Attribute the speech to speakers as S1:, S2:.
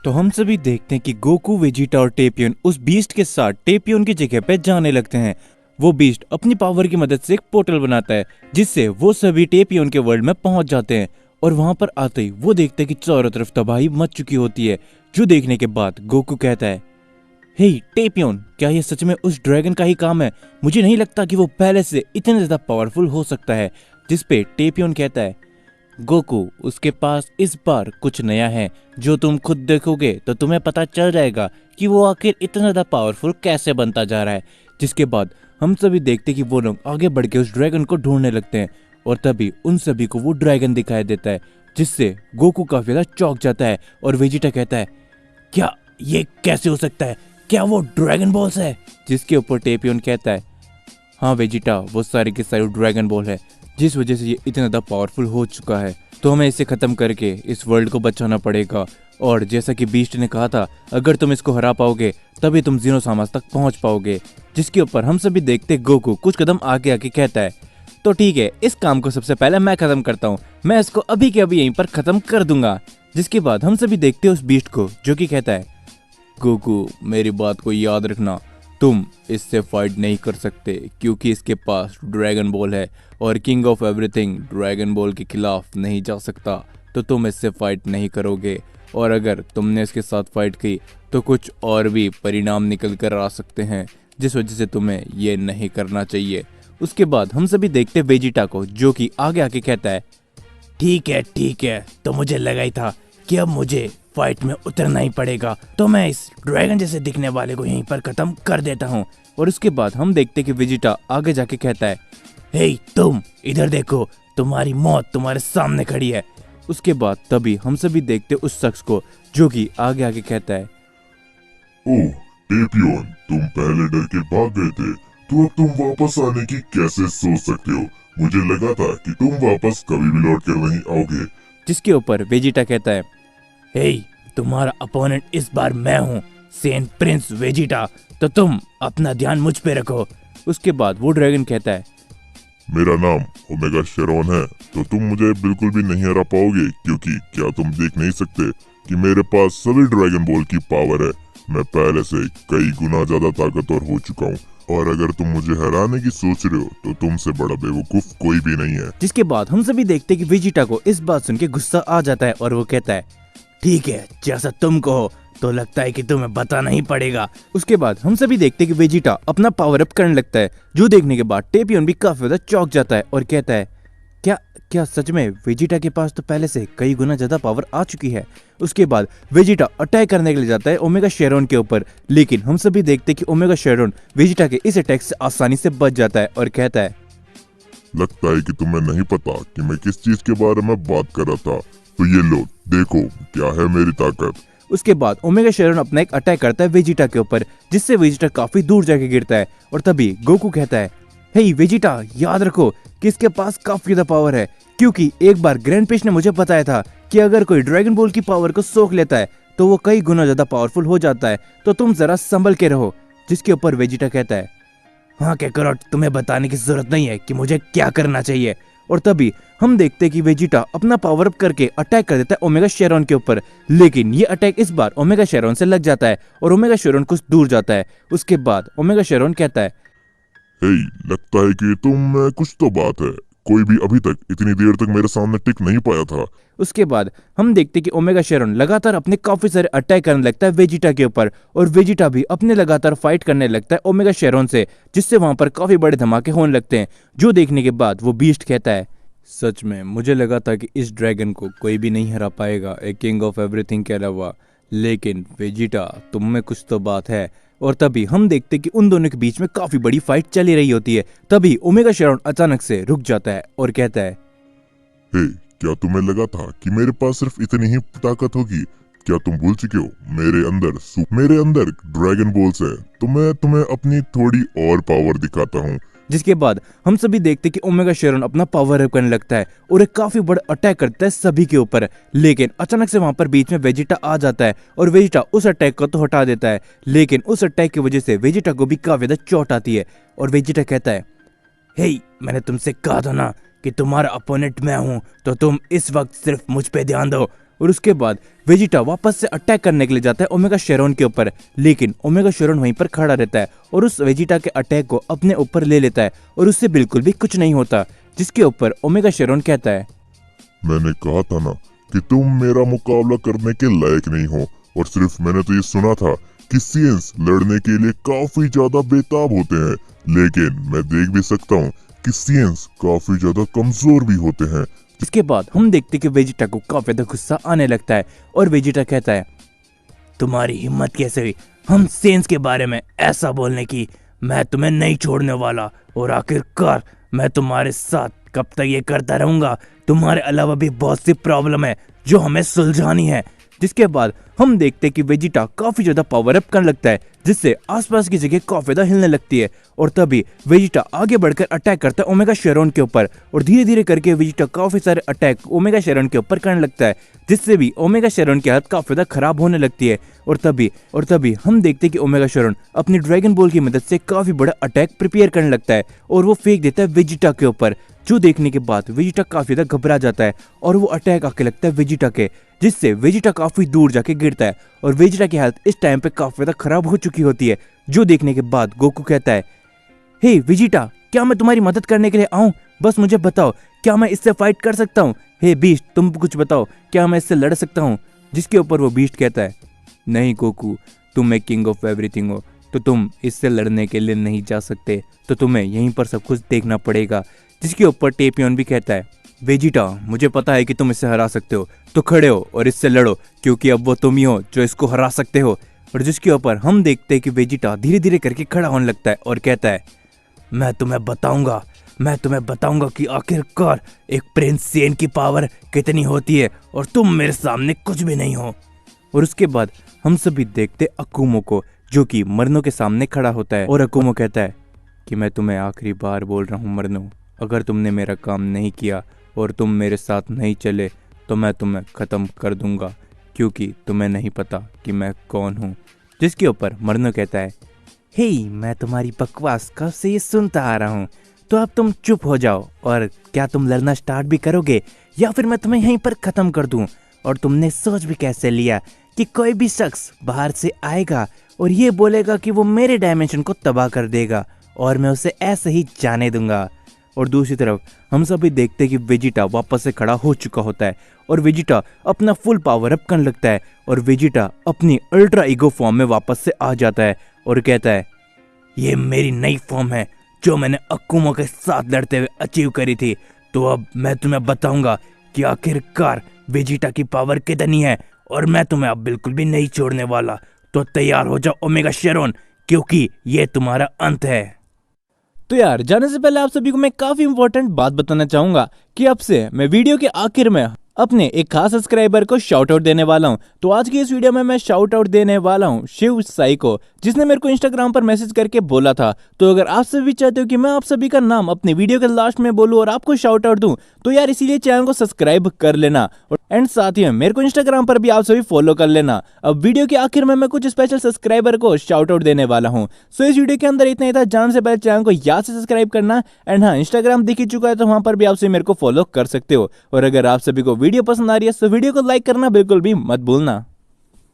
S1: तो हम सभी देखते हैं कि गोकू, वेजिटा और टेपियन उस बीस्ट के साथ टेपियन की जगह पे जाने लगते हैं। वो बीस्ट अपनी पावर की मदद से एक पोर्टल बनाता है जिससे वो सभी टेपियन के वर्ल्ड में पहुंच जाते हैं। और वहां पर आते ही वो देखते हैं कि चारों तरफ तबाही मच चुकी होती है। जो देखने के बाद गोकू कहता है, हे टेपियन, क्या ये सच में उस ड्रैगन का ही काम है? मुझे नहीं लगता कि वो पहले से इतना ज्यादा पावरफुल हो सकता है। जिस पे टेपियन कहता है, गोकू, उसके पास इस बार कुछ नया है। जो तुम खुद देखोगे तो तुम्हें पता चल जाएगा कि वो आखिर इतना ज़्यादा पावरफुल कैसे बनता जा रहा है। जिसके बाद हम सभी देखते कि वो लोग आगे बढ़ के उस ड्रैगन को ढूंढने लगते हैं और तभी उन सभी को वो ड्रैगन दिखाई देता है, जिससे गोकू काफी ज़्यादा चौंक जाता है। और वेजिटा कहता है, क्या ये कैसे हो सकता है? क्या वो ड्रैगन बॉल्स है? जिसके ऊपर टेपियन कहता है, हाँ वेजिटा, वो सारे के सारे ड्रैगन बॉल है, जिस वजह से ये इतना ज़्यादा पावरफुल हो चुका है। तो हमें इसे ख़त्म करके इस वर्ल्ड को बचाना पड़ेगा। और जैसा कि बीस्ट ने कहा था, अगर तुम इसको हरा पाओगे तभी तुम ज़ीनोसामास तक पहुंच पाओगे। जिसके ऊपर हम सभी देखते गोकू कुछ कदम आगे आके कहता है, तो ठीक है, इस काम को सबसे पहले मैं ख़त्म करता हूँ। मैं इसको अभी के अभी यहीं पर ख़त्म कर दूंगा। जिसके बाद हम सभी देखते उस बीस्ट को, जो कि कहता है, गोकू, मेरी बात को याद रखना, तुम इससे फाइट नहीं कर सकते क्योंकि इसके पास ड्रैगन बॉल है और king of everything dragon ball के खिलाफ नहीं जा सकता। तो तुम इससे फाइट नहीं करोगे और अगर तुमने इसके साथ फाइट की तो कुछ और भी परिणाम निकल कर आ सकते हैं, जिस वजह से तुम्हें ये नहीं करना चाहिए। उसके बाद हम सभी देखते वेजिटा को, जो कि आगे आके कहता है, ठीक है, तो मुझे लगा ही था कि अब मुझे फाइट में उतरना ही पड़ेगा, तो मैं इस ड्रैगन जैसे दिखने वाले को यहीं पर खत्म कर देता हूँ। और उसके बाद हम देखते कि वेजिटा आगे जाके कहता है, हे तुम इधर देखो, तुम्हारी मौत तुम्हारे सामने खड़ी है। उसके बाद तभी हम सभी देखते उस शख्स को, जो कि आगे आके कहता है,
S2: ओह टेपियन, तुम पहले डर के भाग गए थे, तो अब तुम वापस आने की कैसे सोच सकते हो? मुझे लगा था कि तुम वापस कभी भी लौट कर नहीं आओगे।
S1: जिसके ऊपर वेजिटा कहता है, हे तुम्हारा अपोनेंट इस बार मैं हूँ, सेंट प्रिंस वेजिटा, तो तुम अपना ध्यान मुझ पे रखो। उसके बाद वो ड्रैगन कहता है,
S2: मेरा नाम ओमेगा शेरॉन है, तो तुम मुझे बिल्कुल भी नहीं हरा पाओगे, क्योंकि क्या तुम देख नहीं सकते कि मेरे पास सभी ड्रैगन बॉल की पावर है। मैं पहले से कई गुना ज्यादा ताकतवर हो चुका हूँ और अगर तुम मुझे हराने की सोच रहे हो तो तुमसे बड़ा बेवकूफ कोई भी नहीं है।
S1: जिसके बाद हम सभी देखते कि वेजिटा को इस बात सुन के गुस्सा आ जाता है और वो कहता है, ठीक है, जैसा तुम कहो, तो लगता है कि तुम्हें बताना ही पड़ेगा। उसके बाद हम सभी देखते कि वेजिटा अपना पावर अप करने लगता है, जो देखने के बाद टेपियन भी काफी ज्यादा चौंक जाता है और कहता है, क्या सच में वेजिटा के पास तो पहले से कई गुना ज्यादा पावर आ चुकी है। उसके बाद वेजिटा अटैक करने के लिए जाता है ओमेगा शेरॉन के ऊपर, लेकिन हम सभी देखते कि ओमेगा शेरॉन वेजिटा के इस अटैक से आसानी से बच जाता है और कहता है,
S2: लगता है कि तुम्हें नहीं पता कि मैं किस चीज के बारे में बात कर रहा था, तो ये लो देखो क्या है मेरी ताकत।
S1: उसके बाद ओमेगा शेरॉन अपना एक अटैक करता है वेजिटा के ऊपर, जिससे वेजिटा काफी दूर जाके गिरता है। और तभी गोकू कहता है, हे वेजिटा, याद रखो कि इसके पास काफी ज्यादा पावर है, क्योंकि एक बार ग्रैंडपेश ने मुझे बताया था कि अगर कोई ड्रैगन बॉल की पावर को सोख लेता है तो वो कई गुना ज्यादा पावरफुल हो जाता है, तो तुम जरा संभल के रहो। जिसके ऊपर वेजिटा कहता है, हाँ कैकरॉट, तुम्हें बताने की जरूरत नहीं है कि मुझे क्या करना चाहिए। और तभी हम देखते कि वेजिटा अपना पावर अप करके अटैक कर देता है ओमेगा शेरॉन के ऊपर, लेकिन ये अटैक इस बार ओमेगा शेरॉन से लग जाता है और ओमेगा शेरॉन कुछ दूर जाता है। उसके बाद ओमेगा शेरॉन कहता है,
S2: हे, लगता है कि तुम में कुछ तो बात है, कोई भी अभी तक इतनी देर तक मेरे सामने टिक नहीं पाया था।
S1: उसके बाद हम देखते कि ओमेगा शेरॉन लगातार अपने काफी सारे अटैक करने लगता है वेजिटा के ऊपर, और वेजिटा भी अपने लगातार फाइट करने लगता है ओमेगा शेरॉन से, जिससे वहां पर काफी बड़े धमाके होने लगते हैं। जो देखने के बाद वो बीस्ट कहता है, सच में मुझे लगा था कि इस ड्रैगन को कोई भी नहीं हरा पाएगा एक किंग ऑफ एवरीथिंग के अलावा, लेकिन वेजिटा, तुम में कुछ तो बात है। और तभी हम देखते कि उन दोनों के बीच में काफी बड़ी फाइट चली रही होती है। तभी ओमेगा शेरॉन अचानक से रुक जाता है और कहता है,
S2: हे, क्या तुम्हें लगा था कि मेरे पास सिर्फ इतनी ही ताकत होगी? क्या तुम भूल चुके हो मेरे अंदर ड्रैगन बॉल्स है, तो मैं तुम्हें अपनी थोड़ी और पावर दिखाता हूँ।
S1: जिसके बाद हम सभी देखते कि ओमेगा शेरॉन अपना पावर अप करने लगता है और एक काफी बड़ा अटैक करता है सभी के ऊपर, लेकिन अचानक से वहां पर बीच में वेजिटा आ जाता है और वेजिटा उस अटैक को तो हटा देता है, लेकिन उस अटैक की वजह से वेजिटा को भी काफी ज्यादा चोट आती है। और वेजिटा कहता है, हे, मैंने तुमसे कहा था ना कि तुम्हारा अपोनेंट मैं हूं, तो तुम इस वक्त सिर्फ मुझ पे ध्यान दो और उसके बाद वेजिटा वापस से अटैक करने के लिए जाता है ओमेगा शेरॉन के ऊपर, लेकिन ओमेगा शेरॉन वहीं पर खड़ा रहता है और उस वेजिटा के अटैक को अपने ऊपर ले लेता है और उससे बिल्कुल भी कुछ नहीं होता। जिसके ऊपर ओमेगा शेरॉन कहता है,
S2: मैंने कहा था ना कि तुम मेरा मुकाबला करने के लायक नहीं हो। और सिर्फ मैंने तो ये सुना था कि सेंस लड़ने के लिए काफी ज्यादा बेताब होते हैं, लेकिन मैं देख भी सकता हूँ कि सेंस काफी ज्यादा कमजोर भी होते हैं।
S1: इसके बाद हम देखते कि वेजिटा को काफी ज्यादा गुस्सा आने लगता है और वेजिटा कहता है, तुम्हारी हिम्मत कैसे हुई हम सेंस के बारे में ऐसा बोलने की? मैं तुम्हें नहीं छोड़ने वाला और आखिरकार मैं तुम्हारे साथ कब तक ये करता रहूंगा। तुम्हारे अलावा भी बहुत सी प्रॉब्लम है जो हमें सुलझानी है। जिसके बाद हम देखते कि वेजिटा काफी ज्यादा पावर अप करने लगता है, जिससे आसपास की जगह काफी ज्यादा हिलने लगती है और तभी वेजिटा आगे बढ़कर अटैक करता है ओमेगा शेरॉन के ऊपर और धीरे धीरे करके वेजिटा काफी सारे अटैक ओमेगा शेरॉन के ऊपर करने लगता है, जिससे भी ओमेगा शेरॉन की हालत काफी ज्यादा खराब होने लगती है। और तभी हम देखते कि ओमेगा शेरॉन अपनी ड्रैगन बॉल की मदद से काफी बड़ा अटैक प्रिपेयर करने लगता है और वो फेंक देता है वेजिटा के ऊपर, जो देखने के बाद वेजिटा काफी ज्यादा घबरा जाता है और वो अटैक आके लगता है वेजिटा के, जिससे वेजिटा काफी दूर जाके गिरता है और वेजिटा की हालत इस टाइम पे काफी ज्यादा खराब हो चुकी होती है। जो देखने के बाद गोकू कहता है, हे वेजिटा, क्या मैं तुम्हारी मदद करने के लिए आऊं? बस मुझे बताओ, क्या मैं इससे फाइट कर सकता हूं? हे बीस्ट, तुम कुछ बताओ, क्या मैं इससे लड़ सकता हूं? जिसके ऊपर वो बीस्ट कहता है, नहीं गोकू, तुम एक किंग ऑफ एवरीथिंग हो, तो तुम इससे लड़ने के लिए नहीं जा सकते, तो तुम्हें यहीं पर सब कुछ देखना पड़ेगा। जिसके ऊपर टेपियन भी कहता है, वेजिटा, मुझे पता है कि तुम इससे हरा सकते हो, तो खड़े हो और इससे लड़ो, क्योंकि अब वो तुम ही हो जो इसको हरा सकते हो। और जिसके ऊपर हम देखते हैं कि वेजिटा धीरे धीरे करके खड़ा होने लगता है और कहता है, मैं तुम्हें बताऊंगा कि आखिरकार एक प्रिंस सेन की पावर कितनी होती है और तुम मेरे सामने कुछ भी नहीं हो। और उसके बाद हम सभी देखते अकुमो को, जो कि मरनो के सामने खड़ा होता है और अकुमो कहता है कि मैं तुम्हें आखिरी बार बोल रहा हूँ मरनो, अगर तुमने मेरा काम नहीं किया और तुम मेरे साथ नहीं चले तो मैं तुम्हें ख़त्म कर दूंगा, क्योंकि तुम्हें नहीं पता कि मैं कौन हूँ। जिसके ऊपर मरनो कहता है, हे मैं तुम्हारी बकवास कब से ये सुनता आ रहा हूँ, तो अब तुम चुप हो जाओ और क्या तुम लड़ना स्टार्ट भी करोगे या फिर मैं तुम्हें यहीं पर ख़त्म कर दूँ? और तुमने सोच भी कैसे लिया कि कोई भी शख्स बाहर से आएगा और ये बोलेगा कि वो मेरे डायमेंशन को तबाह कर देगा और मैं उसे ऐसे ही जाने दूंगा? और दूसरी तरफ हम सभी देखते हैं कि वेजिटा वापस से खड़ा हो चुका होता है और वेजिटा अपना फुल पावर अप करने लगता है और वेजिटा अपनी अल्ट्रा ईगो फॉर्म में वापस से आ जाता है और कहता है, ये मेरी नई फॉर्म है जो मैंने अकुमो के साथ लड़ते हुए अचीव करी थी, तो अब मैं तुम्हें बताऊंगा कि आखिरकार वेजिटा की पावर कितनी है और मैं तुम्हें अब बिल्कुल भी नहीं छोड़ने वाला। तो तैयार हो जाओ ओमेगा शेरॉन, क्योंकि ये तुम्हारा अंत है। तो यार जाने से पहले आप सभी को मैं काफी इंपॉर्टेंट बात बताना चाहूंगा कि अब से मैं वीडियो के आखिर में अपने एक खास सब्सक्राइबर को शाउट आउट देने वाला हूं। तो आज की इस वीडियो में मैं शाउट आउट देने वाला हूं शिव साई को, जिसने मेरे को इंस्टाग्राम पर मैसेज करके बोला था। तो अगर आप सभी चाहते हो कि मैं आप सभी का नाम अपने वीडियो के लास्ट में बोलूं और आपको शाउट आउट दूं, तो यार इसीलिए चैनल को सब्सक्राइब कर लेना एंड साथ ही मेरे को इंस्टाग्राम पर भी आप सभी फॉलो कर लेना। अब वीडियो के आखिर में मैं कुछ स्पेशल सब्सक्राइबर को शाउट आउट देने वाला हूँ। सो इस वीडियो के अंदर इतना ही था। जाने से पहले चैनल को याद से सब्सक्राइब करना एंड हाँ, इंस्टाग्राम दिख ही चुका है तो वहां पर भी आप सभी मेरे को फॉलो कर सकते हो। और अगर आप सभी को वीडियो पसंद आ रही है तो वीडियो को लाइक करना बिल्कुल भी मत भूलना।